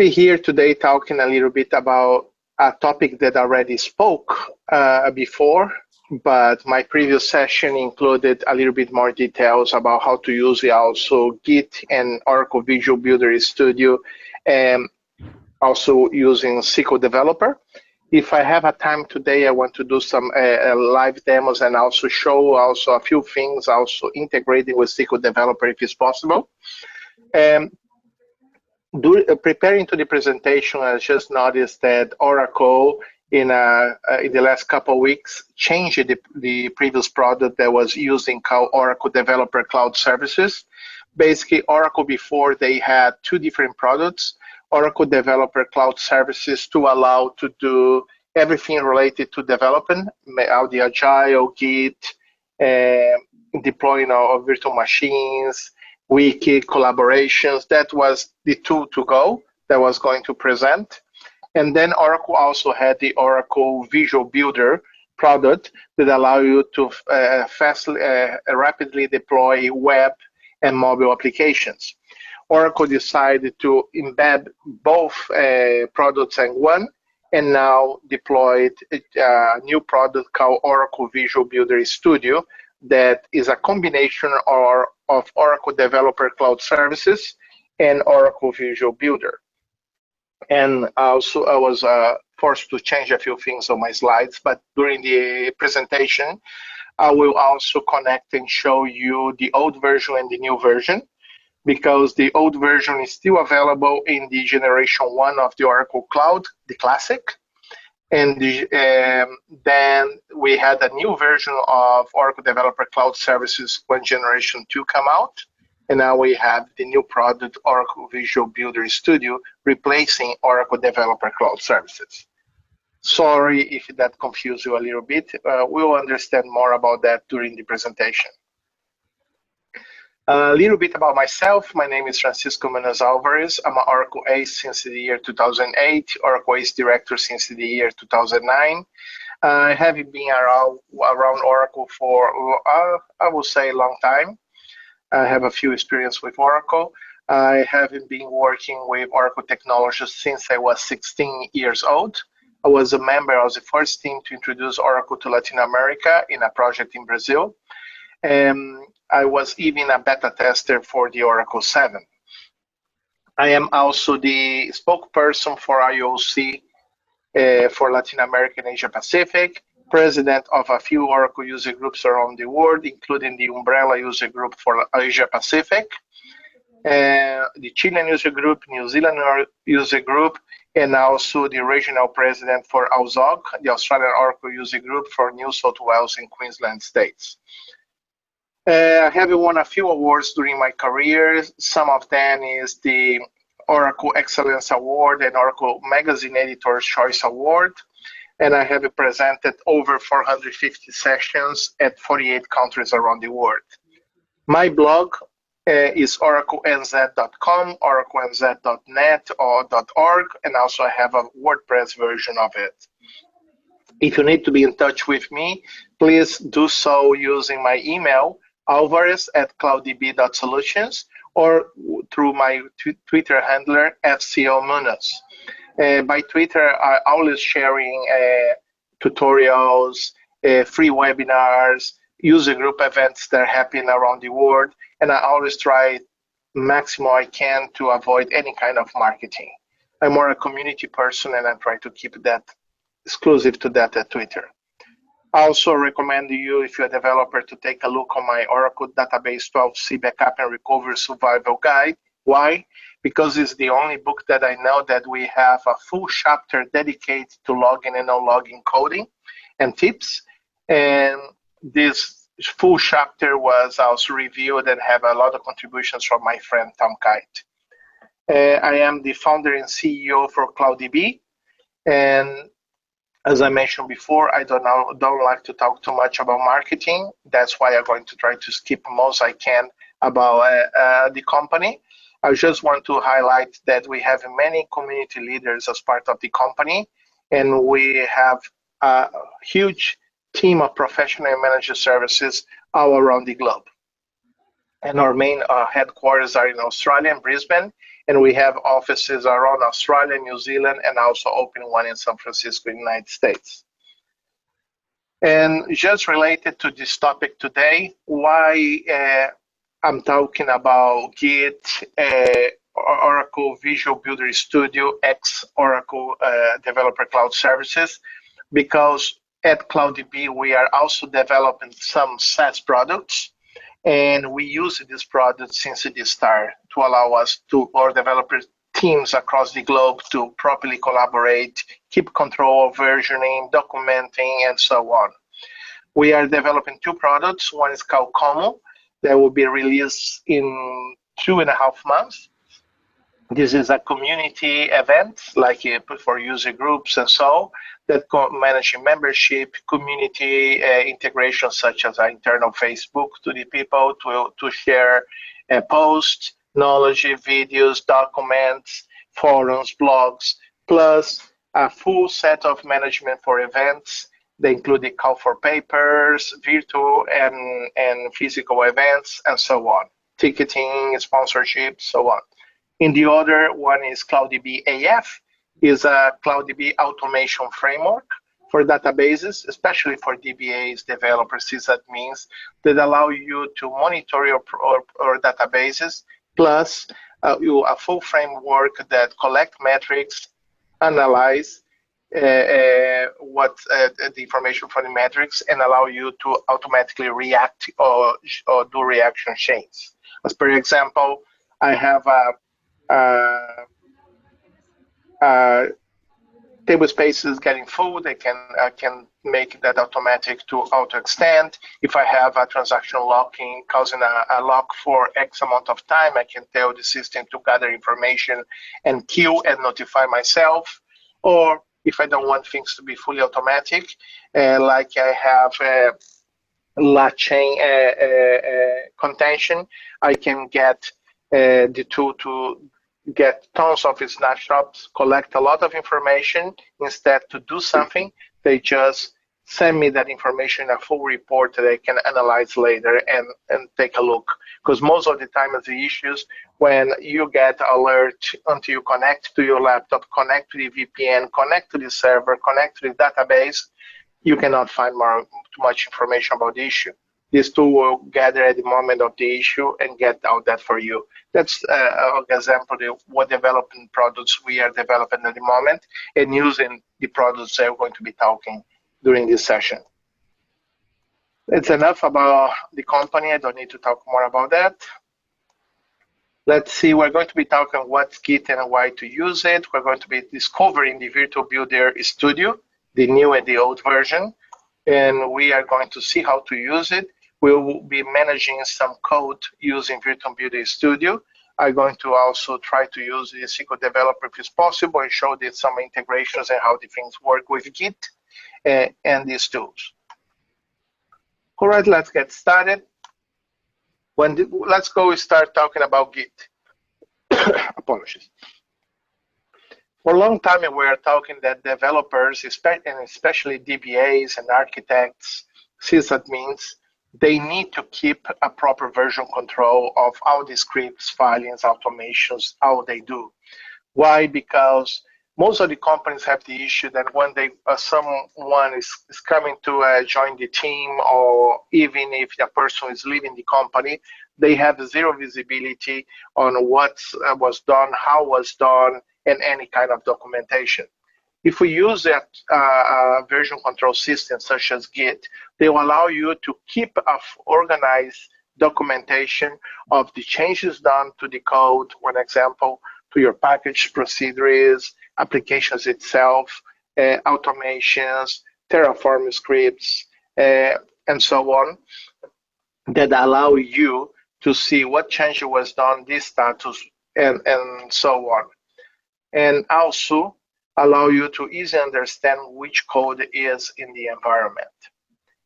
be here today talking a little bit about a topic that I already spoke before, but my previous session included a little bit more details about how to use also Git and Oracle Visual Builder Studio, and also using SQL Developer. If I have a time today, I want to do some live demos and also show also a few things, also integrating with SQL Developer if it's possible. Preparing to the presentation, I just noticed that Oracle in the last couple of weeks changed the previous product that was using called Oracle Developer Cloud Services. Basically, Oracle before they had two different products, Oracle Developer Cloud Services to allow to do everything related to development, all the Agile, Git, deploying of virtual machines, wiki, collaborations. That was the tool to go that was going to present. And then Oracle also had the Oracle Visual Builder product that allow you to rapidly deploy web and mobile applications. Oracle decided to embed both products in one, and now deployed a new product called Oracle Visual Builder Studio that is a combination of Oracle Developer Cloud Services and Oracle Visual Builder. And also I was forced to change a few things on my slides, but during the presentation, I will also connect and show you the old version and the new version, because the old version is still available in the generation 1 of the Oracle Cloud, the Classic. And then we had a new version of Oracle Developer Cloud Services when generation 2 came out. And now we have the new product, Oracle Visual Builder Studio, replacing Oracle Developer Cloud Services. Sorry if that confused you a little bit. We'll understand more about that during the presentation. A little bit about myself. My name is Francisco Munoz Alvarez. I'm an Oracle Ace since the year 2008, Oracle Ace Director since the year 2009. I have been around Oracle for, I will say, a long time. I have a few experience with Oracle. I have been working with Oracle technologies since I was 16 years old. I was a member of the first team to introduce Oracle to Latin America in a project in Brazil. I was even a beta tester for the Oracle 7. I am also the spokesperson for IOC for Latin America and Asia Pacific, president of a few Oracle user groups around the world, including the Umbrella user group for Asia Pacific, the Chilean user group, New Zealand user group, and also the regional president for AUSOG, the Australian Oracle user group for New South Wales and Queensland states. I have won a few awards during my career. Some of them is the Oracle Excellence Award and Oracle Magazine Editor's Choice Award. And I have presented over 450 sessions at 48 countries around the world. My blog is oraclenz.com, oraclenz.net or .org, and also I have a WordPress version of it. If you need to be in touch with me, please do so using my email, alvarez@clouddb.solutions, or through my Twitter handler, FCOMunoz. By Twitter, I always sharing tutorials, free webinars, user group events that happen around the world, and I always try maximum I can to avoid any kind of marketing. I'm more a community person, and I try to keep that exclusive to that at Twitter. I also recommend you, if you're a developer, to take a look on my Oracle Database 12c Backup and Recovery Survival Guide. Why? Because it's the only book that I know that we have a full chapter dedicated to logging and no-logging coding and tips. And this full chapter was also reviewed and have a lot of contributions from my friend Tom Kite. I am the founder and CEO for CloudDB. And as I mentioned before, I don't like to talk too much about marketing. That's why I'm going to try to skip most I can about the company. I just want to highlight that we have many community leaders as part of the company, and we have a huge team of professional managed services all around the globe. And our main headquarters are in Australia and Brisbane, and we have offices around Australia, New Zealand, and also open one in San Francisco, United States. And just related to this topic today, why I'm talking about Git, Oracle Visual Builder Studio, X Oracle Developer Cloud Services, because at CloudDB, we are also developing some SaaS products, and we use this product since the start to allow us to, our developer teams across the globe, to properly collaborate, keep control of versioning, documenting, and so on. We are developing two products. One is called Como, that will be released in 2.5 months. This is a community event, like for user groups and so, that managing membership, community integration, such as internal Facebook to the people to share posts, knowledge, videos, documents, forums, blogs, plus a full set of management for events. They include the call for papers, virtual and physical events, and so on. Ticketing, sponsorship, so on. In the other one is CloudDB AF, is a CloudDB automation framework for databases, especially for DBAs, developers, sysadmins, that allow you to monitor your databases, plus a full framework that collect metrics, analyze the information from the metrics, and allow you to automatically react or do reaction chains. As per example, I have table spaces getting full, I can make that automatic to auto extend. If I have a transaction locking causing a lock for X amount of time, I can tell the system to gather information and queue and notify myself. Or if I don't want things to be fully automatic, like I have lat chain contention, I can get the tool to get tons of snapshots, collect a lot of information. Instead to do something, they just send me that information in a full report that I can analyze later and take a look. Because most of the time the issues when you get alert until you connect to your laptop, connect to the VPN, connect to the server, connect to the database, you cannot find too much information about the issue. This tool will gather at the moment of the issue and get out that for you. That's an example of what development products we are developing at the moment and using the products that we're going to be talking during this session. It's enough about the company. I don't need to talk more about that. Let's see, we're going to be talking what's Git and why to use it. We're going to be discovering the Virtual Builder Studio, the new and the old version, and we are going to see how to use it. We will be managing some code using Virtual Builder Studio. I'm going to also try to use the SQL Developer if it's possible and show you some integrations and how the things work with Git and these tools. All right, let's get started. Let's go start talking about Git. Apologies. For a long time, we were talking that developers, and especially DBAs and architects, sysadmins, they need to keep a proper version control of all the scripts, filings, automations, how they do. Why? Because most of the companies have the issue that when someone is coming to join the team, or even if the person is leaving the company, they have zero visibility on what was done, how was done, and any kind of documentation. If we use a version control system such as Git, they will allow you to keep organized documentation of the changes done to the code, for example, to your package procedures, applications itself, automations, Terraform scripts, and so on, that allow you to see what change was done, this status, and so on. And also allow you to easily understand which code is in the environment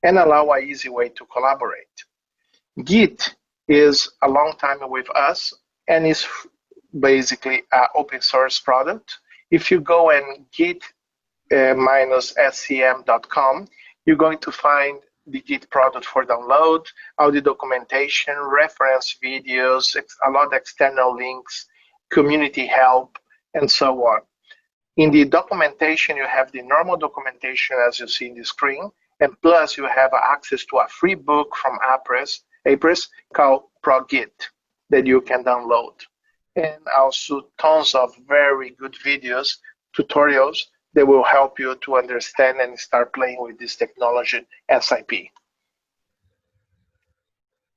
and allow an easy way to collaborate. Git is a long time with us and is basically an open source product. If you go and git-scm.com, you're going to find the Git product for download, all the documentation, reference videos, a lot of external links, community help, and so on. In the documentation, you have the normal documentation as you see in the screen, and plus you have access to a free book from Alvarez called ProGit that you can download. And also tons of very good videos, tutorials that will help you to understand and start playing with this technology, SIP.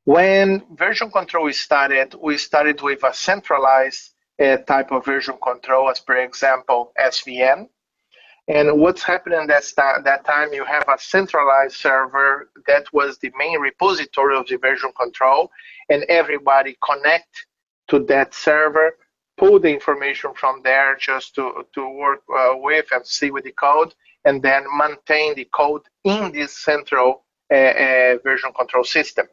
When version control started, we started with a centralized type of version control, as per example, SVN. And what's happening that time, you have a centralized server that was the main repository of the version control, and everybody connect to that server, pull the information from there just to work with and see with the code, and then maintain the code in this central version control system.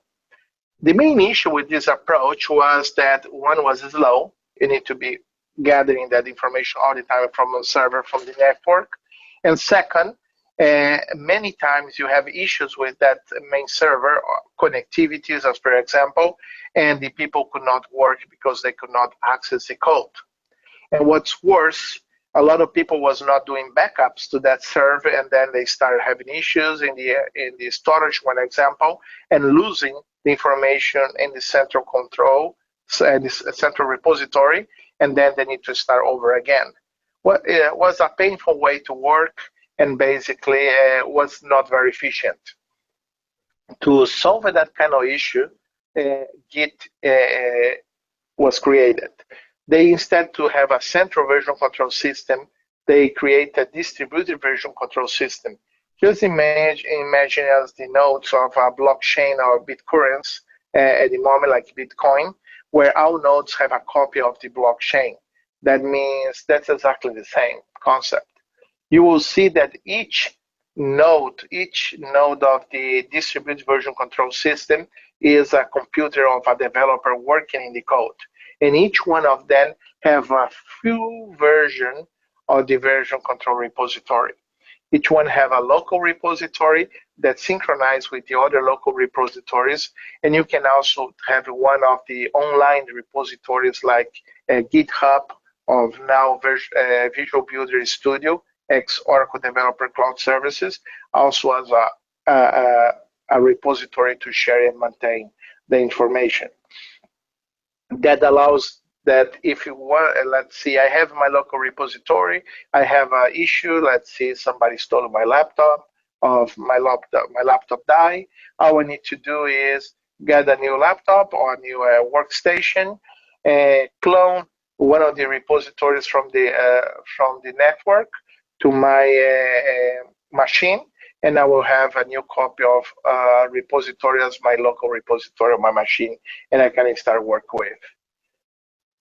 The main issue with this approach was that one was slow. You need to be gathering that information all the time from a server, from the network. And second, many times you have issues with that main server, connectivities, as per example, and the people could not work because they could not access the code. And what's worse, a lot of people was not doing backups to that server, and then they started having issues in the storage, one example, and losing the information in the central control, this central repository, and then they need to start over again. It was a painful way to work, and basically was not very efficient. To solve that kind of issue, Git was created. They, instead to have a central version control system, they create a distributed version control system. Just imagine as the nodes of a blockchain or BitCurrency at the moment, like Bitcoin, where all nodes have a copy of the blockchain. That means that's exactly the same concept. You will see that each node of the distributed version control system is a computer of a developer working in the code. And each one of them have a few version of the version control repository. Each one have a local repository that synchronize with the other local repositories, and you can also have one of the online repositories like GitHub of now Visual Builder Studio, ex-Oracle Developer Cloud Services, also as a repository to share and maintain the information. That allows that if you want, let's see, I have my local repository, I have an issue, let's see, somebody stole my laptop, my laptop died. All I need to do is get a new laptop or a new workstation, clone one of the repositories from the network to my machine, and I will have a new copy of repository as my local repository of my machine, and I can start work with.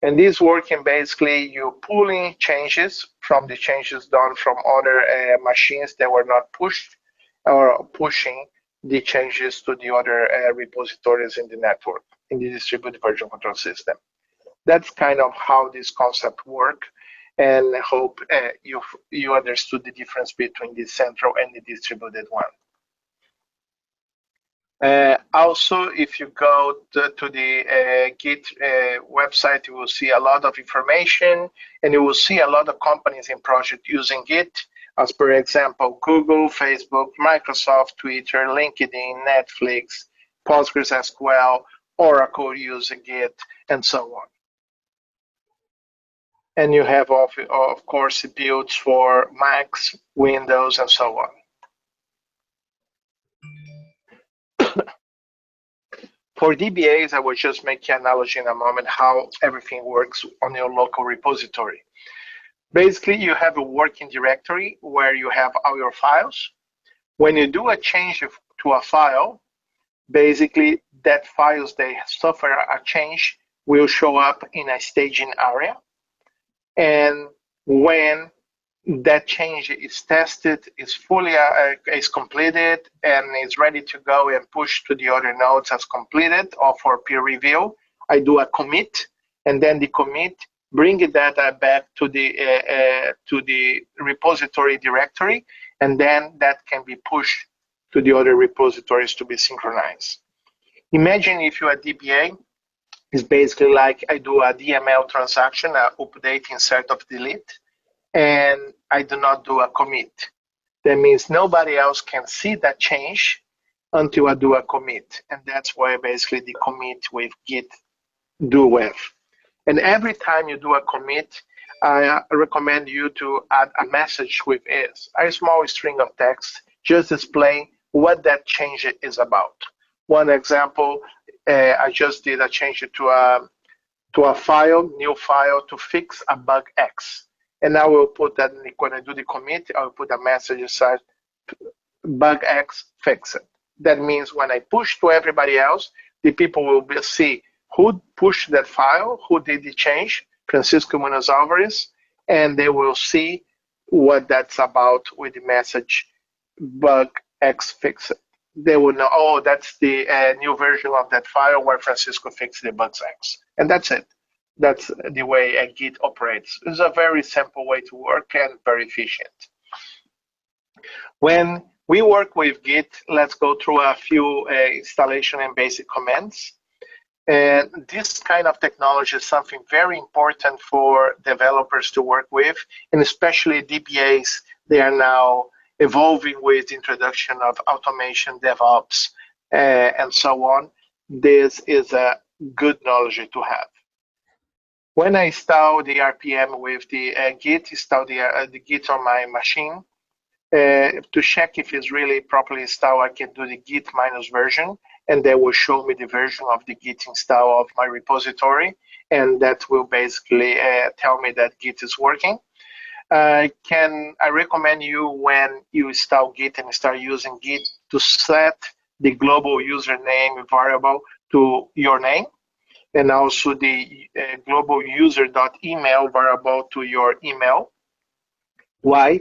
And this working basically, you pulling changes from the changes done from other machines that were not pushed, or pushing the changes to the other repositories in the network, in the distributed version control system. That's kind of how this concept works, and I hope you understood the difference between the central and the distributed one. Also, if you go to the Git website, you will see a lot of information, and you will see a lot of companies in project using Git, as per example, Google, Facebook, Microsoft, Twitter, LinkedIn, Netflix, PostgreSQL, Oracle using Git, and so on. And you have, of course, builds for Macs, Windows, and so on. For DBAs, I will just make an analogy in a moment how everything works on your local repository. Basically, you have a working directory where you have all your files. When you do a change to a file, basically that files they suffer a change will show up in a staging area. And when that change is tested, is fully is completed, and is ready to go and push to the other nodes as completed or for peer review, I do a commit, and then the commit bring the data back to the repository directory, and then that can be pushed to the other repositories to be synchronized. Imagine if you're a DBA, It's basically like I do a DML transaction, a update, insert of delete, and I do not do a commit. That means nobody else can see that change until I do a commit. And that's why basically the commit with Git do with. And every time you do a commit, I recommend you to add a message with is, a small string of text, just displaying what that change is about. One example, I just did a change to a file, new file, to fix a bug X. And I will put that, when I do the commit, I will put a message inside, bug X fix it. That means when I push to everybody else, the people will see who pushed that file, who did the change, Francisco Munoz Alvarez, and they will see what that's about with the message bug X fix it. They will know, oh, that's the new version of that file where Francisco fixed the bugs X. And that's it. That's the way Git operates. It's a very simple way to work and very efficient. When we work with Git, let's go through a few installation and basic commands. And this kind of technology is something very important for developers to work with, and especially DBAs. They are now evolving with the introduction of automation, DevOps, and so on. This is a good knowledge to have. When I install the RPM with the Git, install the Git on my machine, to check if it's really properly installed, I can do the git minus version, and that will show me the version of the Git install of my repository, and that will basically tell me that Git is working. I recommend you, when you install Git and start using Git, to set the global username variable to your name, and also the global user.email variable to your email. Why?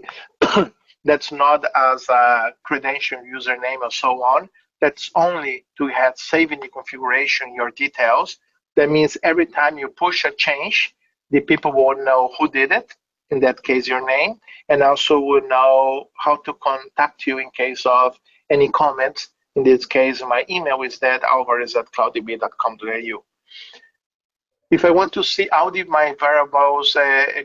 That's not as a credential username or so on. That's only to have saved in the configuration your details. That means every time you push a change, the people will know who did it, in that case your name, and also will know how to contact you in case of any comments. In this case, my email is that alvarez@clouddb.com.au. If I want to see all my variables,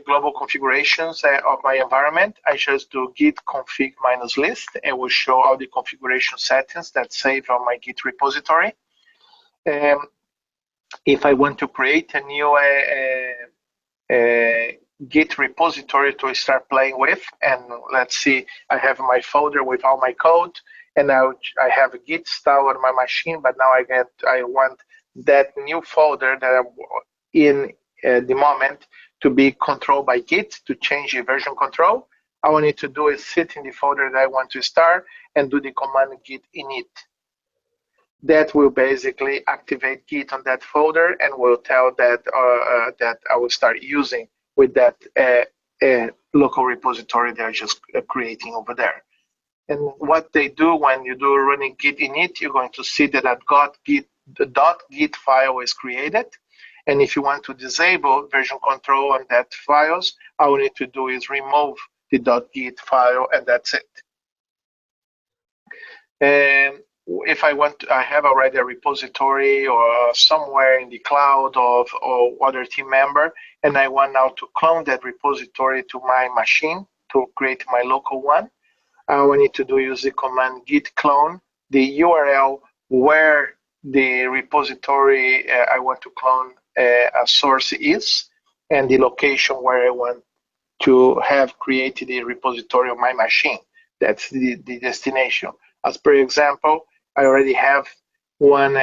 global configurations of my environment, I just do git config minus list, and will show all the configuration settings that save on my Git repository. If I want to create a new Git repository to start playing with, and let's see, I have my folder with all my code, and now I have a Git installed on my machine, but now I want that new folder that I'm in the moment to be controlled by Git, to change the version control. All I need to do is sit in the folder that I want to start and do the command git init. That will basically activate Git on that folder and will tell that that I will start using with that local repository they're just creating over there. And what they do when you do running git init, you're going to see that the .git file is created. And if you want to disable version control on that files, all you need to do is remove the .git file, and that's it. And if I have already a repository or somewhere in the cloud or other team member, and I want now to clone that repository to my machine to create my local one, all I need to do is the command git clone, the URL where the repository I want to clone a source is, and the location where I want to have created the repository on my machine. That's the destination. As per example, I already have one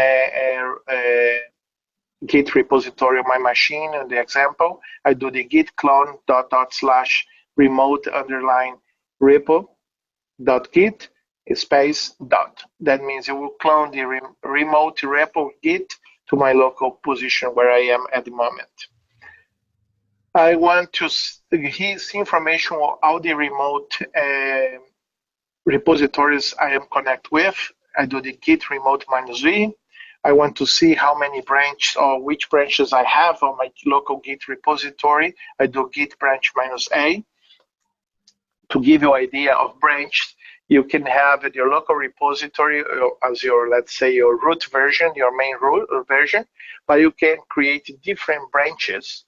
Git repository on my machine. In the example, I do the git clone /remote_repo.git space dot. That means it will clone the remote repo Git to my local position where I am at the moment. I want to see information on all the remote repositories I am connected with. I do the git remote -v. I want to see how many branches or which branches I have on my local Git repository. I do git branch -a. To give you an idea of branches, You can have your local repository as your, let's say, your root version, your main root version, but you can create different branches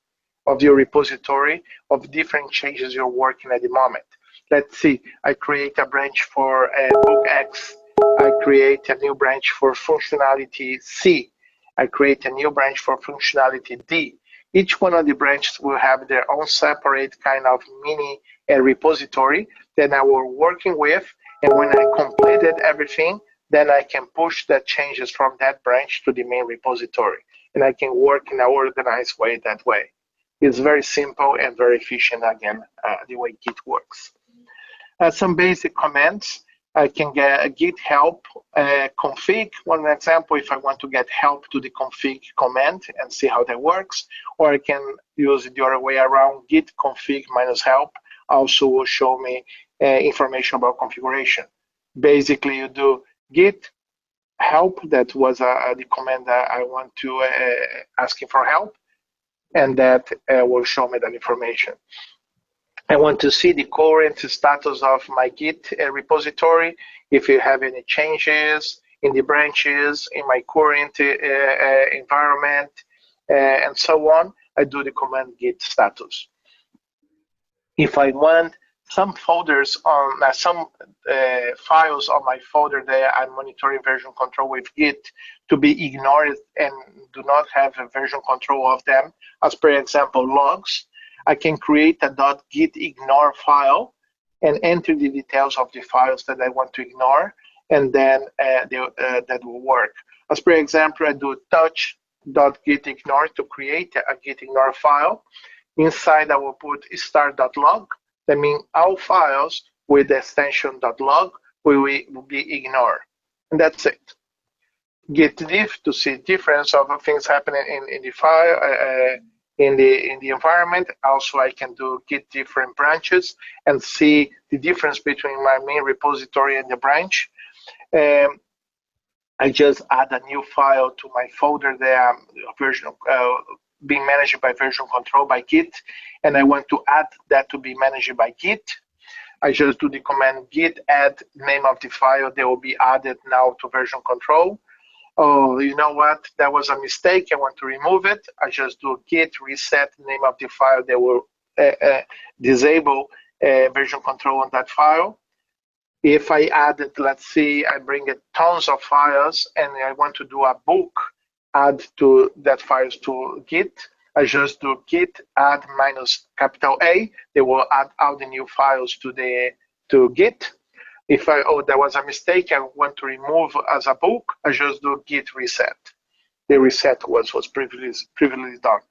of your repository of different changes you're working at the moment. Let's see, I create a branch for book X. I create a new branch for functionality C. I create a new branch for functionality D. Each one of the branches will have their own separate kind of mini repository that I will working with. And when I completed everything, then I can push the changes from that branch to the main repository. And I can work in an organized way that way. It's very simple and very efficient, again, the way Git works. Some basic commands. I can get git help config. One example, if I want to get help to the config command and see how that works, or I can use it the other way around, git config minus help also will show me information about configuration. Basically, you do git help, that was the command that I want to asking for help, and that will show me that information. I want to see the current status of my Git repository, if you have any changes in the branches, in my current environment, and so on. I do the command git status. If I want some folders on some files on my folder that I'm monitoring version control with Git to be ignored and do not have a version control of them, as per example logs, I can create a .git ignore file and enter the details of the files that I want to ignore, and then that will work. As per example, I do touch.git ignore to create a git ignore file. Inside, I will put start.log. That means all files with the extension .log will be ignored. And that's it. Git diff to see difference of things happening in the file, in the environment. Also, I can do git different branches and see the difference between my main repository and the branch. I just add a new file to my folder there, version being managed by version control by Git, and I want to add that to be managed by Git. I just do the command git add name of the file that will be added now to version control. Oh, you know what? That was a mistake. I want to remove it. I just do git reset name of the file that will disable version control on that file. If I added, let's see, I bring it tons of files and I want to do a book add to that files to Git, I just do git add minus capital A. They will add all the new files to Git. If there was a mistake, I want to remove as a book, I just do git reset. The reset was previously done.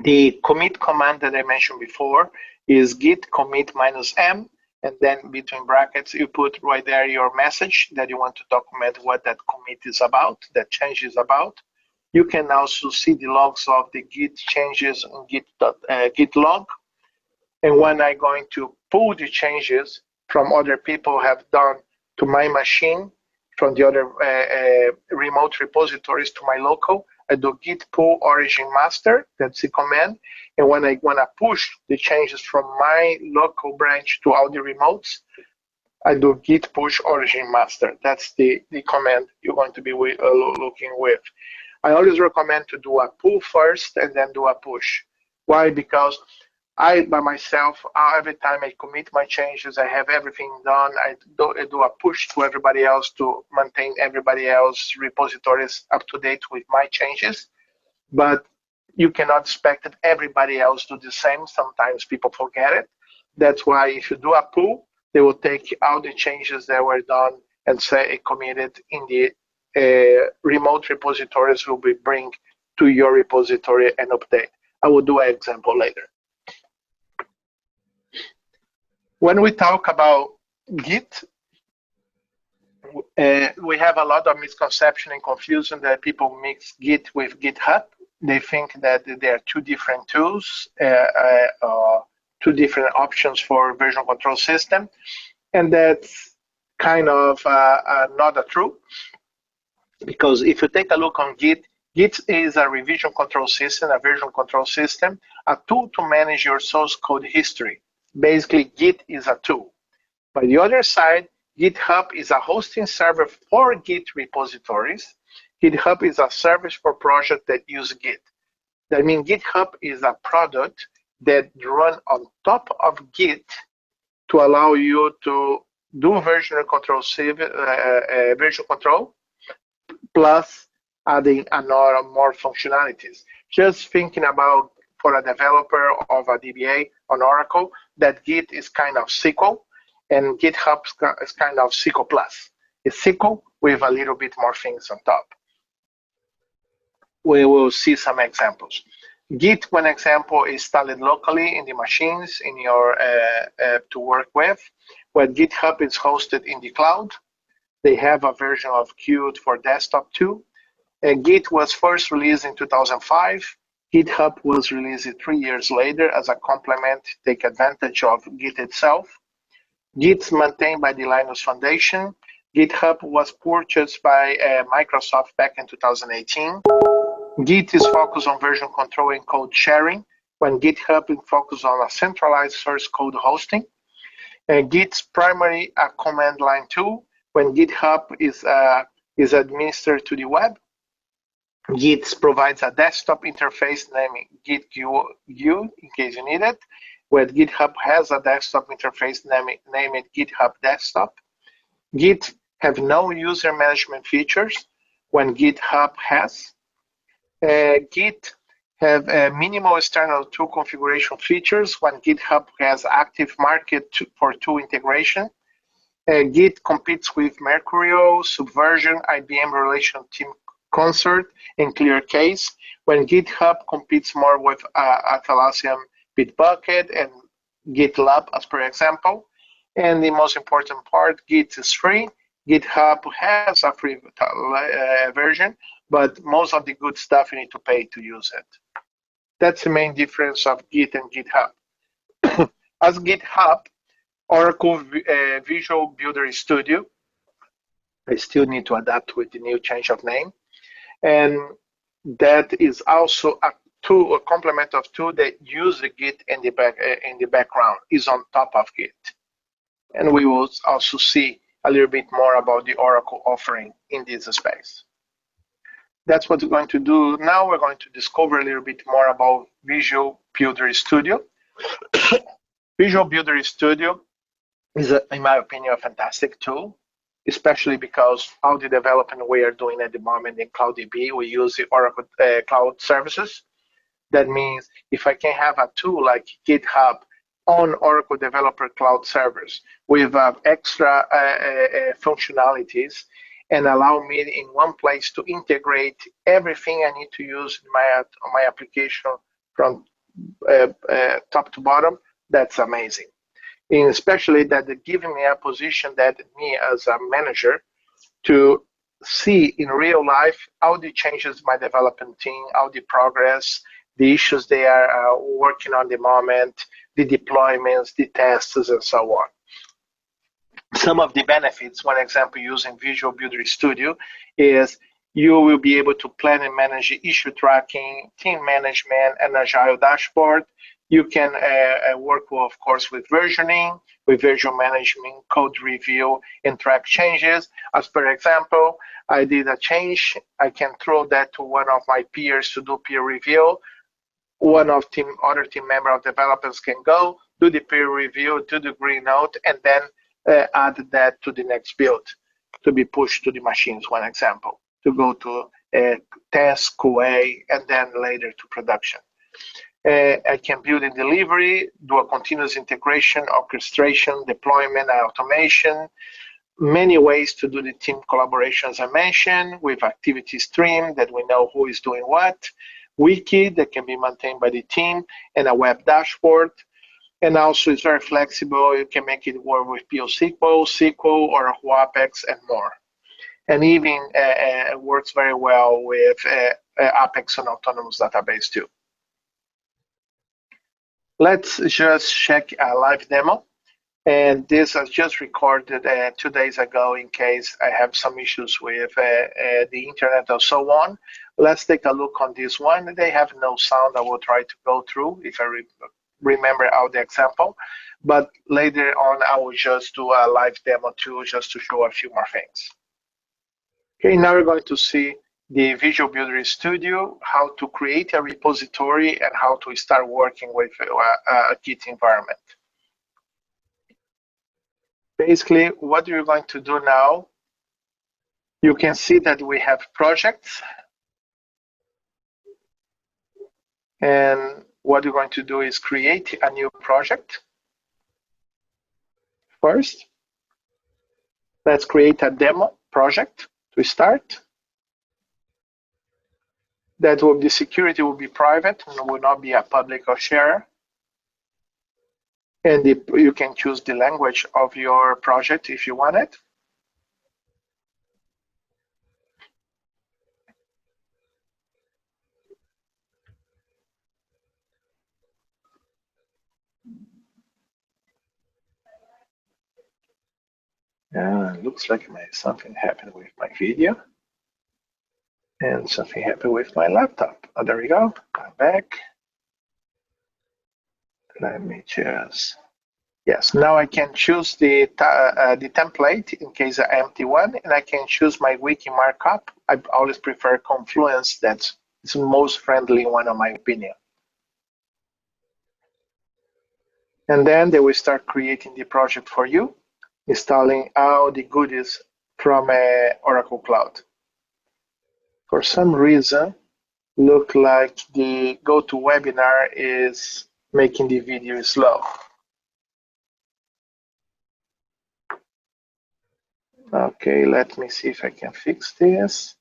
The commit command that I mentioned before is git commit minus M, and then between brackets, you put right there your message that you want to document what that commit is about, that change is about. You can also see the logs of the Git changes in Git log. And when I'm going to pull the changes from other people have done to my machine, from the other remote repositories to my local, I do git pull origin master, that's the command. And when I want to push the changes from my local branch to all the remotes, I do git push origin master. That's the command you're going to be looking with. I always recommend to do a pull first and then do a push. Why? Because I, by myself, every time I commit my changes, I have everything done. I do a push to everybody else to maintain everybody else repositories up to date with my changes. But you cannot expect that everybody else do the same. Sometimes people forget it. That's why if you do a pull, they will take all the changes that were done and say committed in the remote repositories will be bring to your repository and update. I will do an example later. When we talk about Git, we have a lot of misconception and confusion that people mix Git with GitHub. They think that there are two different tools, two different options for version control system, and that's kind of not true. Because if you take a look on Git, Git is a revision control system, a version control system, a tool to manage your source code history. Basically, Git is a tool. By the other side, GitHub is a hosting server for Git repositories. GitHub is a service for projects that use Git. That means GitHub is a product that runs on top of Git to allow you to do version control, version control, plus adding another more functionalities. Just thinking about for a developer of a DBA on Oracle, that Git is kind of SQL, and GitHub is kind of SQL plus. It's SQL with a little bit more things on top. We will see some examples. Git, one example, is installed locally in the machines in your to work with. Where GitHub is hosted in the cloud, they have a version of Qt for desktop too. Git was first released in 2005. GitHub was released 3 years later as a complement to take advantage of Git itself. Git's maintained by the Linux Foundation. GitHub was purchased by Microsoft back in 2018. Git is focused on version control and code sharing, when GitHub is focused on a centralized source code hosting. Git's primarily a command line tool, when GitHub is administered to the web. Git provides a desktop interface named GitGUI in case you need it, where GitHub has a desktop interface named GitHub Desktop. Git have no user management features, when GitHub has. Git have minimal external tool configuration features, when GitHub has active market for tool integration. Git competes with Mercurial, Subversion, IBM Relation Team Concert, and ClearCase, when GitHub competes more with Atlassian Bitbucket and GitLab, as per example. And the most important part, Git is free. GitHub has a free version, but most of the good stuff you need to pay to use it. That's the main difference of Git and GitHub. As GitHub, Oracle Visual Builder Studio, I still need to adapt with the new change of name. And that is also a tool, a complement of tool that use the Git in the background, is on top of Git. And we will also see a little bit more about the Oracle offering in this space. That's what we're going to do now. We're going to discover a little bit more about Visual Builder Studio. Visual Builder Studio is, in my opinion, a fantastic tool, especially because all the development we are doing at the moment in CloudDB, we use the Oracle Cloud Services. That means if I can have a tool like GitHub on Oracle Developer Cloud Servers with extra functionalities, and allow me in one place to integrate everything I need to use in my application from top to bottom, that's amazing. And especially that they're giving me a position that me as a manager to see in real life how the changes my development team, how the progress, the issues they are working on the moment, the deployments, the tests, and so on. Some of the benefits, one example using Visual Builder Studio, is you will be able to plan and manage issue tracking, team management, and agile dashboard. You can work, of course, with versioning, with version management, code review, and track changes. As per example, I did a change. I can throw that to one of my peers to do peer review. One of other team member of developers can go, do the peer review, do the green note, and then add that to the next build to be pushed to the machines, one example, to go to test, QA, and then later to production. I can build in delivery, do a continuous integration, orchestration, deployment, and automation. Many ways to do the team collaboration, as I mentioned, with activity stream that we know who is doing what, wiki that can be maintained by the team, and a web dashboard. And also it's very flexible. You can make it work with PostSQL, SQL, or Apex, and more. And even works very well with Apex and Autonomous Database too. Let's just check a live demo. And this I just recorded 2 days ago in case I have some issues with the internet or so on. Let's take a look on this one. They have no sound. I will try to go through if I remember out the example. but later on I will just do a live demo too, just to show a few more things. Okay, now we're going to see the Visual Builder Studio, how to create a repository and how to start working with a Git environment. Basically, what you're going to do now, you can see that we have projects. And what you're going to do is create a new project. First, let's create a demo project to start. That will, the security will be private and will not be a public or share. And you can choose the language of your project if you want it. Looks like something happened with my video. And something happened with my laptop. Oh, there we go. I'm back. Let me just, yes, now I can choose the template in case I empty one, and I can choose my wiki markup. I always prefer Confluence. That's the most friendly one, in my opinion. And then they will start creating the project for you, installing all the goodies from Oracle Cloud. For some reason, look like the GoToWebinar is making the video slow. Okay, let me see if I can fix this.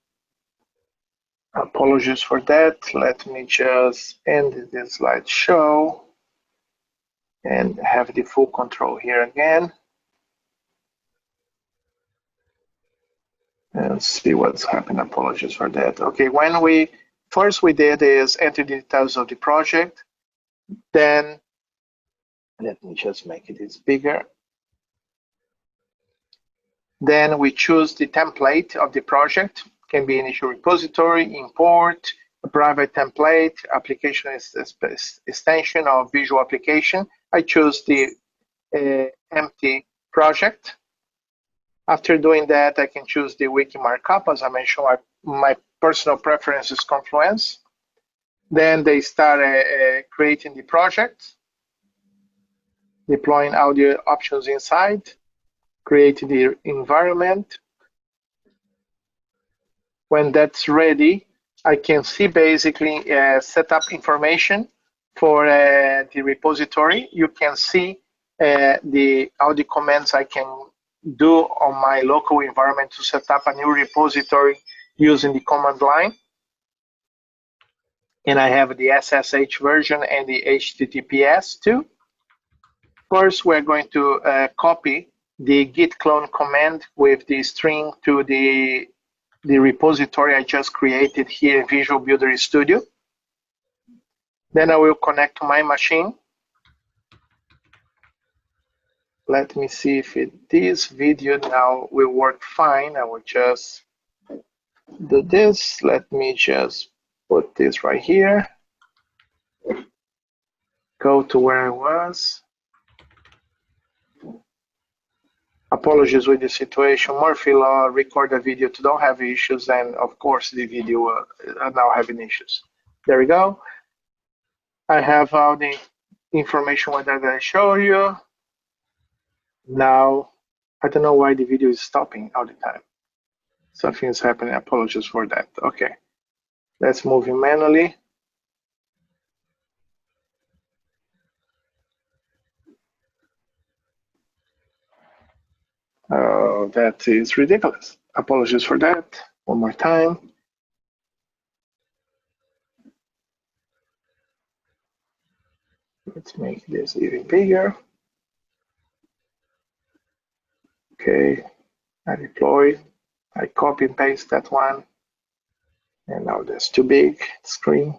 Apologies for that. Let me just end the slideshow and have the full control here again. And see what's happened. Apologies for that. Okay, first we did is enter the details of the project. Then let me just make it bigger. Then we choose the template of the project. Can be initial repository, import, a private template, application extension or visual application. I choose the empty project. After doing that, I can choose the wiki markup. As I mentioned, my personal preference is Confluence. Then they start creating the project, deploying all the options inside, create the environment. When that's ready, I can see basically set up information for the repository. You can see all the commands I can do on my local environment to set up a new repository using the command line. And I have the SSH version and the HTTPS too. First, we're going to copy the git clone command with the string to the repository I just created here in Visual Builder Studio. Then I will connect to my machine. Let me see if this video now will work fine. I will just do this. Let me just put this right here. Go to where I was. Apologies with the situation. Murphy Law, record a video to don't have issues, and of course the video are now having issues. There we go. I have all the information that I show you. Now, I don't know why the video is stopping all the time. Something is happening. Apologies for that. Okay, let's move it manually. Oh, that is ridiculous. Apologies for that. One more time. Let's make this even bigger. Okay, I deploy. I copy and paste that one. And now that's too big screen.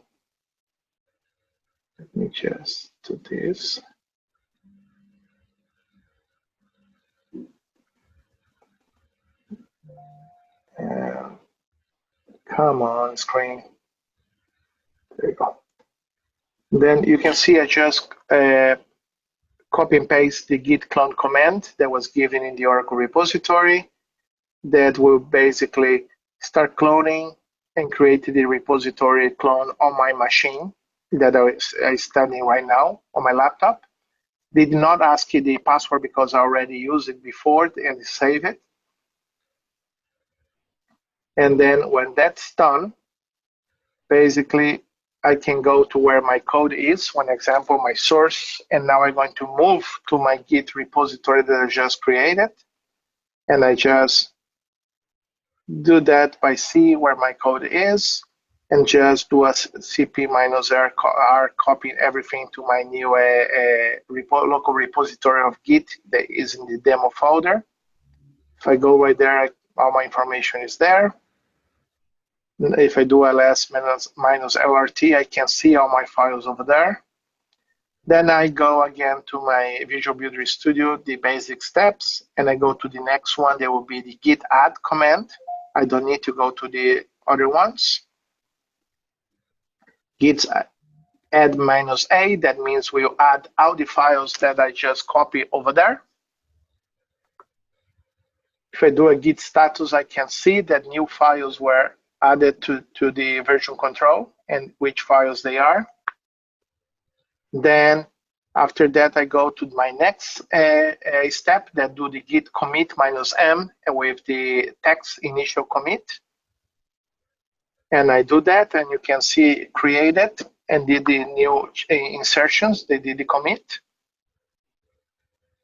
Let me just do this. And come on, screen. There you go. Then you can see I just copy and paste the git clone command that was given in the Oracle repository that will basically start cloning and create the repository clone on my machine that I'm standing right now on my laptop. They did not ask you the password because I already used it before and save it. And then when that's done, basically I can go to where my code is, one example, my source, and now I'm going to move to my Git repository that I just created. And I just do that by C where my code is, and just do a cp-r copying everything to my new local repository of Git that is in the demo folder. If I go right there, all my information is there. If I do ls minus lrt, I can see all my files over there. Then I go again to my Visual Builder Studio, the basic steps, and I go to the next one. There will be the git add command. I don't need to go to the other ones. Git add minus A, that means we'll add all the files that I just copied over there. If I do a git status, I can see that new files were added to the version control and which files they are. Then after that, I go to my next step that do the git commit minus M with the text initial commit. And I do that, and you can see created and did the new insertions, they did the commit.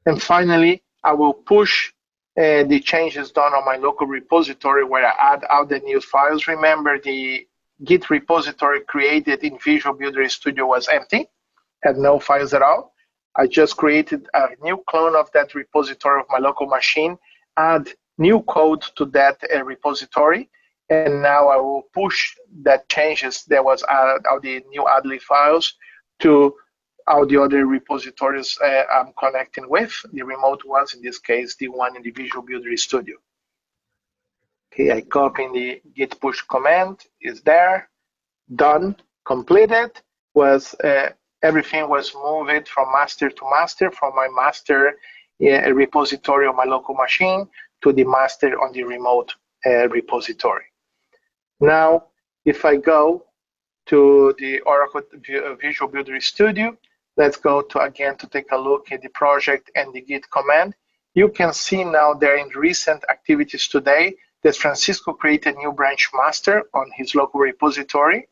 And finally, I will push the changes done on my local repository where I add all the new files. Remember, the Git repository created in Visual Builder Studio was empty, had no files at all. I just created a new clone of that repository of my local machine, add new code to that repository, and now I will push that changes that was all the new addly files to all the other repositories I'm connecting with, the remote ones, in this case, the one in the Visual Builder Studio. Okay, I copy the git push command, is there, done, completed, was everything was moved from master to master, from my master repository on my local machine to the master on the remote repository. Now, if I go to the Oracle Visual Builder Studio, let's go to again to take a look at the project and the git command. You can see now there in recent activities today that Francisco created a new branch master on his local repository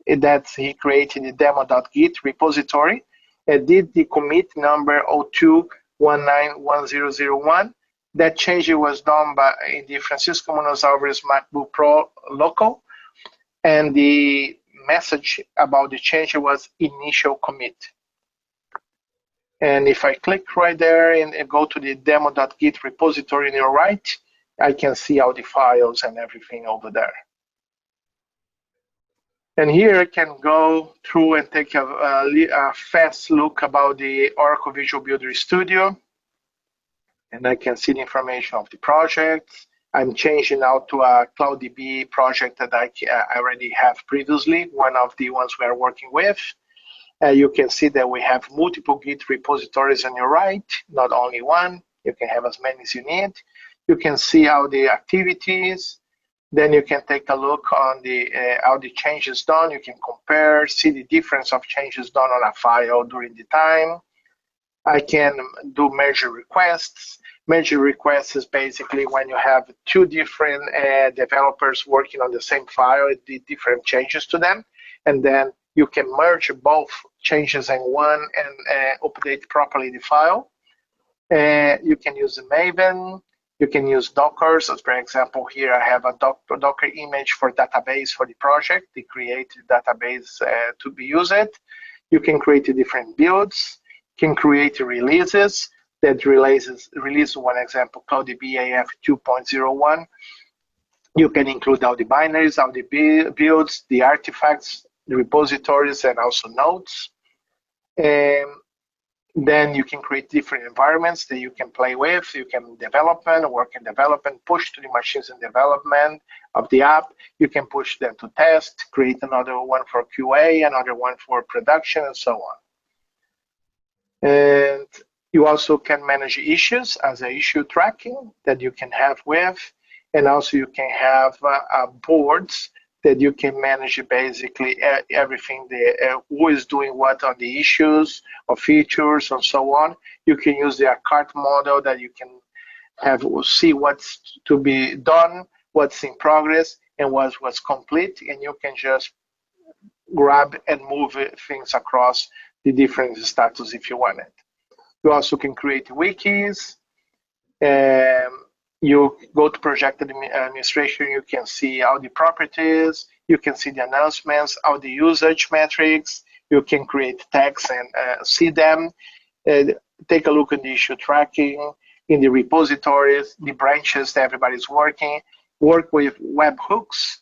that he created the demo.git repository and did the commit number 02191001. That change was done by in the Francisco Munoz Alvarez MacBook Pro local, and the message about the change was initial commit. And if I click right there and go to the demo.git repository on your right, I can see all the files and everything over there. And here I can go through and take a fast look about the Oracle Visual Builder Studio. And I can see the information of the project. I'm changing now to a CloudDB project that I already have previously, one of the ones we are working with. You can see that we have multiple Git repositories on your right, not only one. You can have as many as you need. You can see how the activities. Then you can take a look on the how the changes done. You can compare, see the difference of changes done on a file during the time. I can do merge requests. Merge requests is basically when you have two different developers working on the same file, the different changes to them, and then you can merge both changes in one and update properly the file. You can use the Maven. You can use Docker. So for example, here I have a Docker image for database for the project, the created database to be used. You can create different builds. You can create releases that release one example, CloudDB AF 2.01. You can include all the binaries, all the builds, the artifacts, the repositories, and also nodes. Then you can create different environments that you can play with. You can development, work in development, push to the machines in development of the app. You can push them to test, create another one for QA, another one for production, and so on. And You also can manage issues as a issue tracking that you can have with, and also you can have boards that you can manage basically everything, who is doing what on the issues or features and so on. You can use the cart model that you can have see what's to be done, what's in progress, and what's complete, and you can just grab and move things across the different status if you want it. You also can create wikis. You go to project administration, you can see all the properties, you can see the announcements, all the usage metrics, you can create tags and see them. Take a look at the issue tracking, in the repositories, the branches that everybody's working, work with webhooks,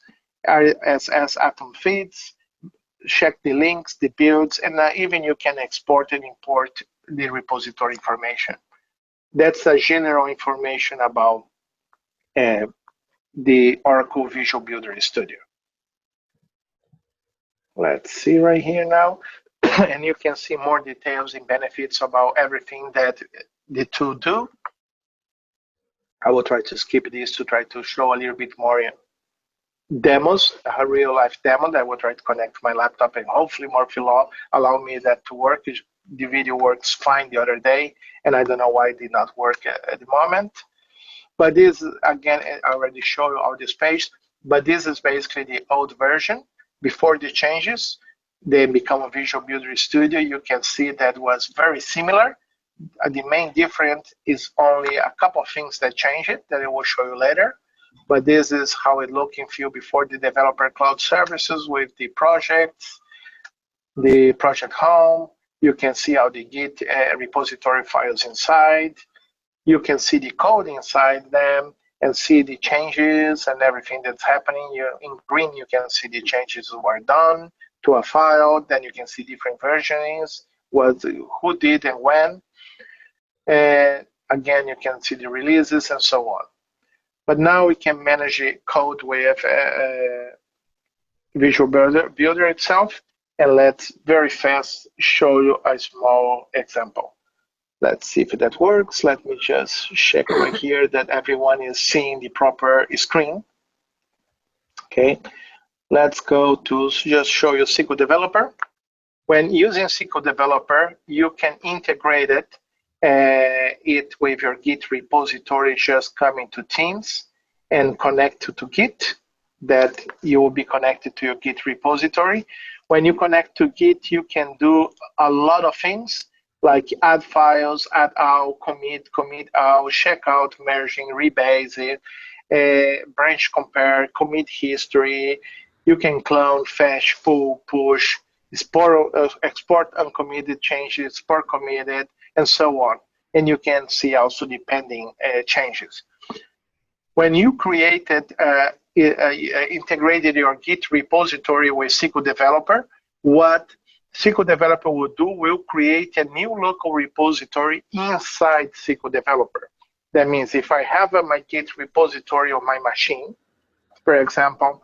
RSS atom feeds, check the links, the builds, and even you can export and import the repository information. That's a general information about the Oracle Visual Builder Studio. Let's see right here now, and you can see more details and benefits about everything that the tool do. I will try to skip this to try to show a little bit more demos, a real life demo that I will try to connect to my laptop, and hopefully Murphy Law allow me that to work. The video works fine the other day, and I don't know why it did not work at the moment. But this, again, I already showed you all this page, but this is basically the old version. Before the changes, they become a Visual Builder Studio. You can see that was very similar. The main difference is only a couple of things that change it that I will show you later. But this is how it looked and feel before the developer cloud services with the projects, the project home. You can see all the Git repository files inside. You can see the code inside them and see the changes and everything that's happening. In green, you can see the changes that were done to a file. Then you can see different versions, who did and when. And again, you can see the releases and so on. But now we can manage code with Visual Builder itself. And let's very fast show you a small example. Let's see if that works. Let me just check right here that everyone is seeing the proper screen. Okay, let's go to just show you SQL Developer. When using SQL Developer, you can integrate it with your Git repository, just coming to Teams and connect to Git, that you will be connected to your Git repository. When you connect to Git, you can do a lot of things like add files, add out, commit out, check out, merging, rebase it, branch compare, commit history. You can clone, fetch, pull, push, export uncommitted changes, export committed, and so on. And you can see also the pending changes. When you created, integrated your Git repository with SQL Developer, what SQL Developer will create a new local repository inside SQL Developer. That means if I have my Git repository on my machine, for example,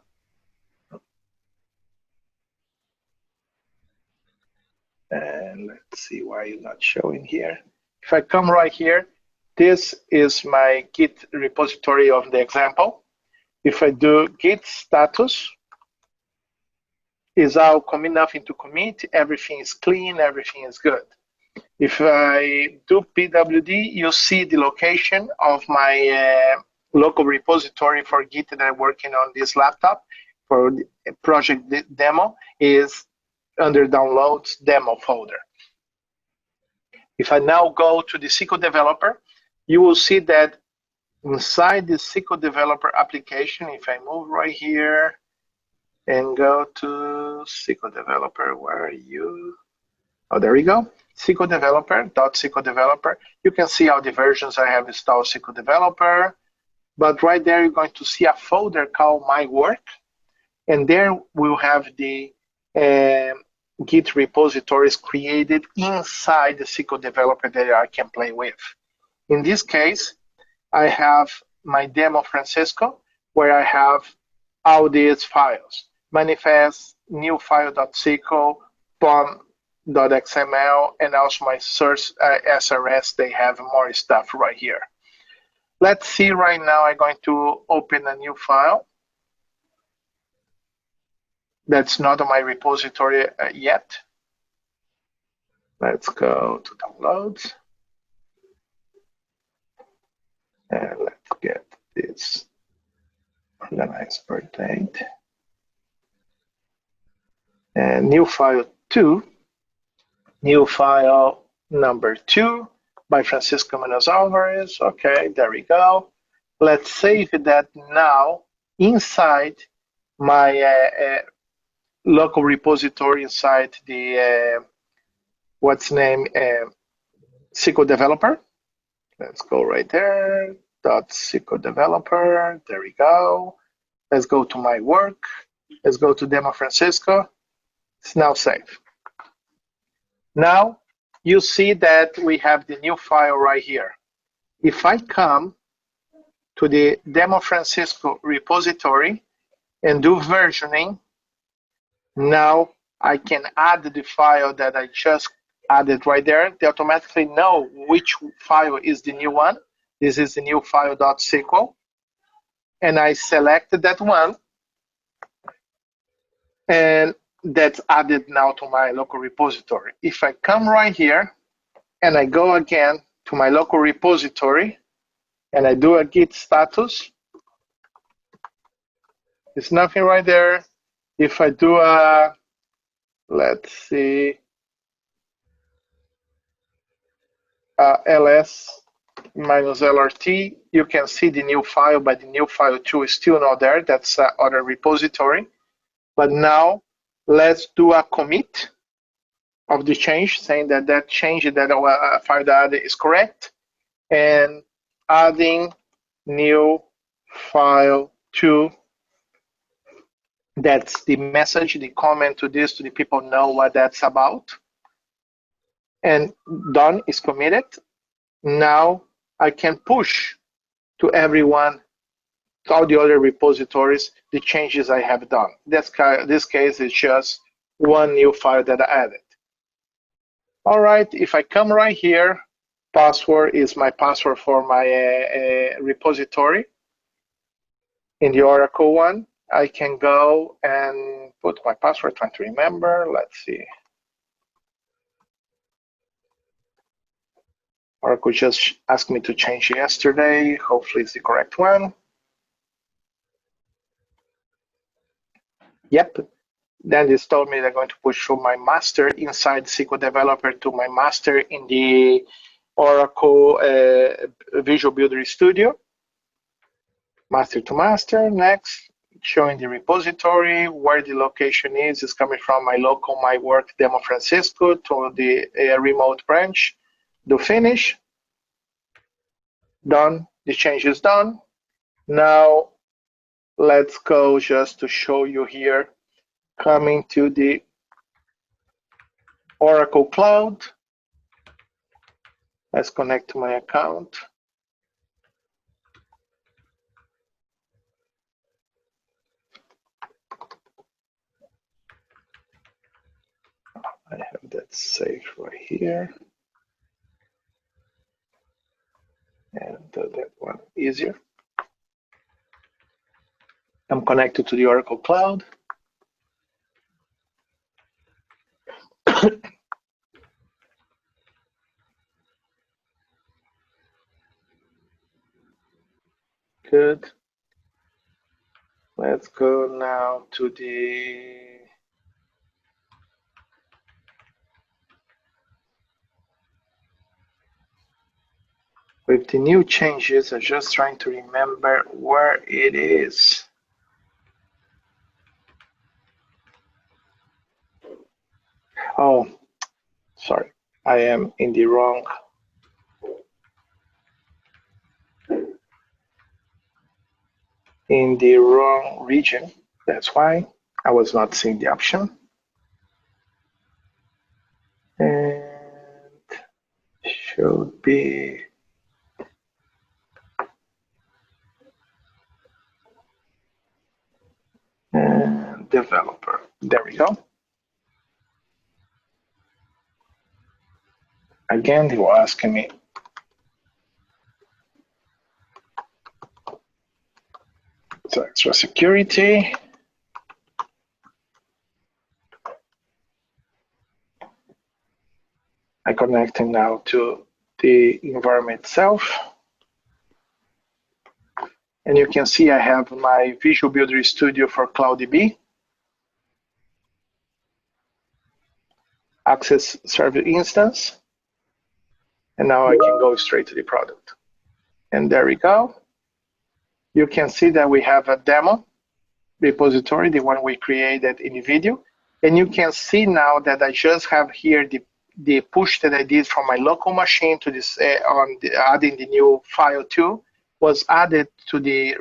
and let's see why it's not showing here. If I come right here, this is my Git repository of the example. If I do Git status, is all commit, nothing to commit, everything is clean, everything is good. If I do pwd, you see the location of my local repository for Git that I'm working on this laptop for the project demo is under downloads demo folder. If I now go to the SQL Developer, you will see that inside the SQL Developer application, if I move right here and go to SQL Developer, where are you? Oh, there we go. SQL Developer, .SQL Developer. You can see all the versions I have installed SQL Developer. But right there, you're going to see a folder called My Work. And there we'll have the Git repositories created inside the SQL Developer that I can play with. In this case, I have my demo Francisco, where I have all these files. Manifest, new file.sql, POM, .xml, and also my source SRS. They have more stuff right here. Let's see right now. I'm going to open a new file that's not on my repository yet. Let's go to downloads. And let's get this organized per date. And new file 2, new file number 2 by Francisco Munoz Alvarez. Okay, there we go. Let's save that now inside my local repository inside the SQL developer. Let's go right there. .SQL developer. There we go. Let's go to my work. Let's go to Demo Francisco. It's now saved. Now you see that we have the new file right here. If I come to the Demo Francisco repository and do versioning, now I can add the file that I just added right there. They automatically know which file is the new one. This is the new file .SQL. And I selected that one. And that's added now to my local repository. If I come right here and I go again to my local repository and I do a git status, there's nothing right there. If I do a, let's see, ls -lrt, you can see the new file, but the new file 2 is still not there. That's other repository. But now let's do a commit of the change, saying that that change that file that is correct, and adding new file 2. That's the message, the comment to this, to the people know what that's about. And done is committed. Now I can push to everyone, to all the other repositories, the changes I have done. This case is just one new file that I added. All right, if I come right here, password is my password for my repository. In the Oracle one, I can go and put my password, trying to remember. Let's see. Oracle just asked me to change yesterday. Hopefully it's the correct one. Yep. Then this told me they're going to push through my master inside SQL Developer to my master in the Oracle Visual Builder Studio. Master to master. Next, showing the repository, where the location is coming from my local, my work Demo Francisco to the remote branch. Do finish. Done. The change is done. Now let's go just to show you here, coming to the Oracle Cloud. Let's connect to my account. I have that saved right here. And that one easier. I'm connected to the Oracle Cloud. Good. Let's go now to the with the new changes. I'm just trying to remember where it is. Oh, sorry, I am in the wrong. In the wrong region. That's why I was not seeing the option. And should be developer. There we go. Again, they were asking me. So extra security. I'm connecting now to the environment itself. And you can see I have my Visual Builder Studio for CloudDB. Access server instance. And now I can go straight to the product. And there we go. You can see that we have a demo repository, the one we created in the video. And you can see now that I just have here the push that I did from my local machine to this adding the new file too was added to the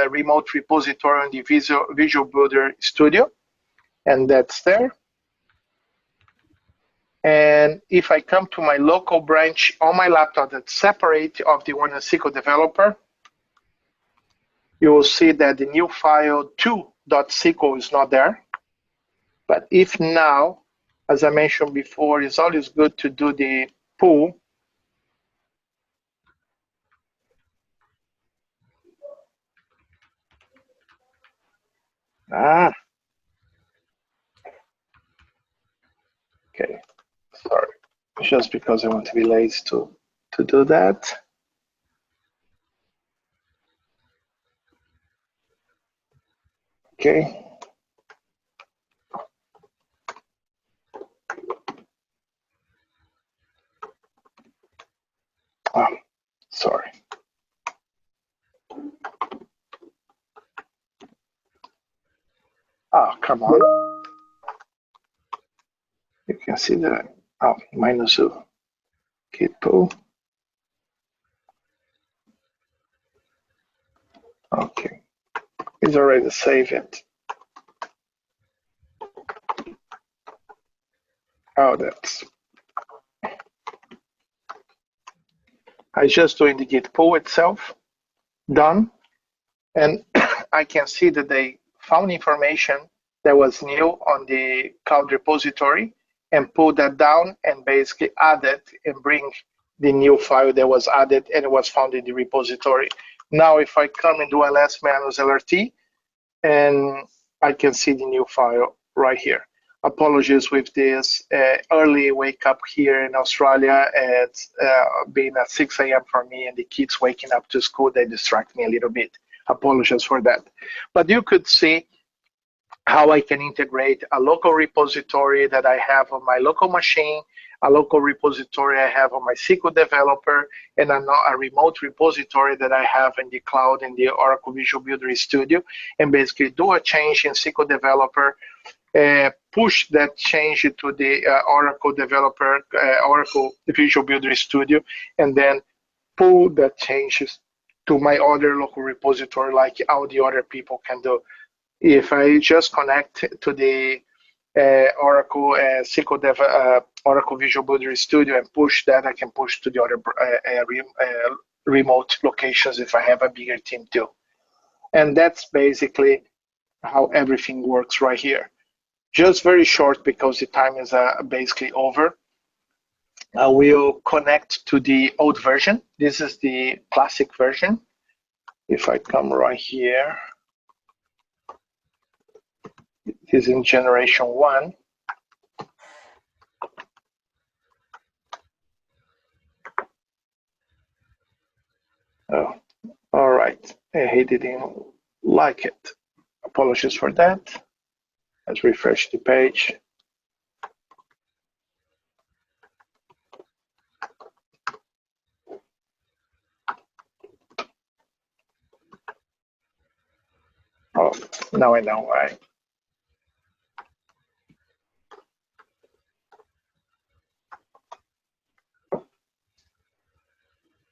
remote repository on the Visual Builder Studio. And that's there. And if I come to my local branch on my laptop that's separate of the one in SQL Developer, you will see that the new file 2.sql is not there. But if now, as I mentioned before, it's always good to do the pull. Okay, sorry. Just because I want to be lazy to do that. Okay. Oh, sorry. Oh, come on. You can see that. Oh, -2. Git pull. Okay. It's already saved it. Oh, that's. I just doing the git pull itself. Done. And I can see that they found information that was new on the cloud repository and pull that down and basically add it and bring the new file that was added and it was found in the repository. Now, if I come and do ls-lrt, and I can see the new file right here. Apologies with this early wake up here in Australia. It's being at 6 a.m. for me and the kids waking up to school, they distract me a little bit. Apologies for that. But you could see how I can integrate a local repository that I have on my local machine, a local repository I have on my SQL Developer, and a remote repository that I have in the cloud in the Oracle Visual Builder Studio, and basically do a change in SQL Developer, push that change to the Oracle Developer, Oracle Visual Builder Studio, and then pull that changes to my other local repository like all the other people can do. If I just connect to the Oracle SQL Dev, Oracle Visual Builder Studio and push that, I can push to the other remote locations if I have a bigger team too. And that's basically how everything works right here. Just very short because the time is basically over. I will connect to the old version. This is the classic version. If I come right here, it is in generation 1. Oh, all right. He didn't like it. Apologies for that. Let's refresh the page. Oh, now I know why.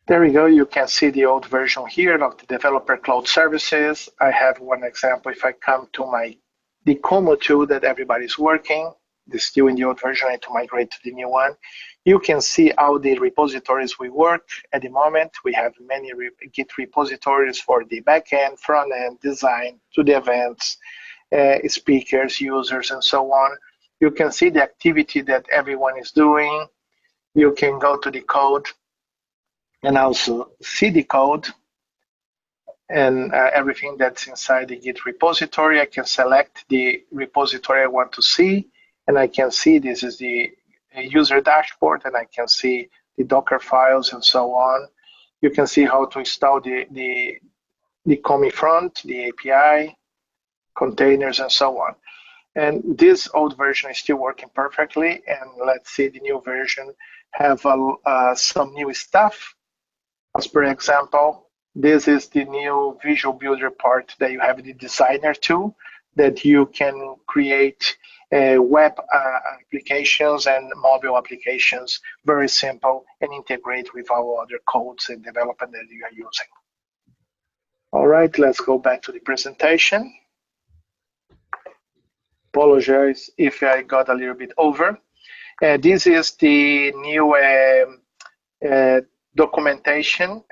There we go. You can see the old version here of the Developer Cloud Services. I have one example. If I come to the Como tool that everybody's working, this still in the old version, I need to migrate to the new one. You can see how the repositories we work at the moment. We have many Git repositories for the backend, front end, design, to the events, speakers, users, and so on. You can see the activity that everyone is doing. You can go to the code and also see the code and everything that's inside the Git repository. I can select the repository I want to see, and I can see this is the user dashboard, and I can see the Docker files and so on. You can see how to install the commit front, the API, containers, and so on. And this old version is still working perfectly. And let's see the new version have some new stuff. As per example, this is the new Visual Builder part that you have the designer tool that you can create web applications and mobile applications, very simple, and integrate with our other codes and development that you are using. All right, let's go back to the presentation. Apologize if I got a little bit over. This is the new documentation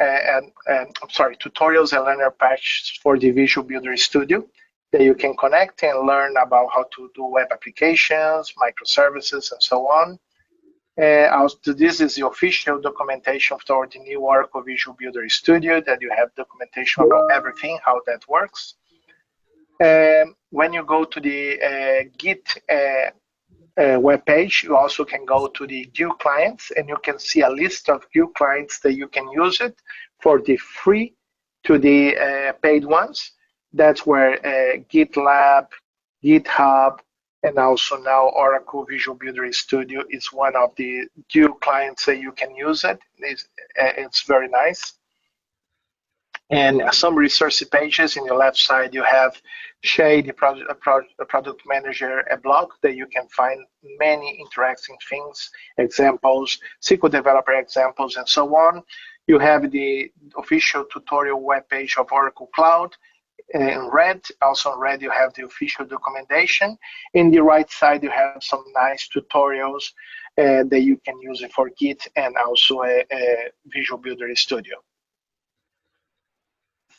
tutorials and learner patches for the Visual Builder Studio that you can connect and learn about how to do web applications, microservices, and so on. Also, this is the official documentation for the new Oracle Visual Builder Studio that you have documentation about everything, how that works. When you go to the Git web page, you also can go to the Git clients, and you can see a list of Git clients that you can use it for the free to the paid ones. That's where GitLab, GitHub, and also now Oracle Visual Builder Studio is one of the Git clients that you can use it. It's very nice. And some resource pages in the left side, you have Shay, the product manager, a blog that you can find many interesting things, examples, SQL developer examples, and so on. You have the official tutorial webpage of Oracle Cloud in red. Also in red, you have the official documentation. In the right side, you have some nice tutorials that you can use it for Git and also a Visual Builder Studio.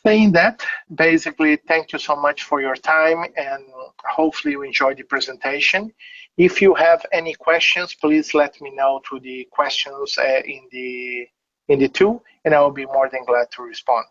Saying that, basically, thank you so much for your time, and hopefully you enjoyed the presentation. If you have any questions, please let me know through the questions in the tool, and I will be more than glad to respond.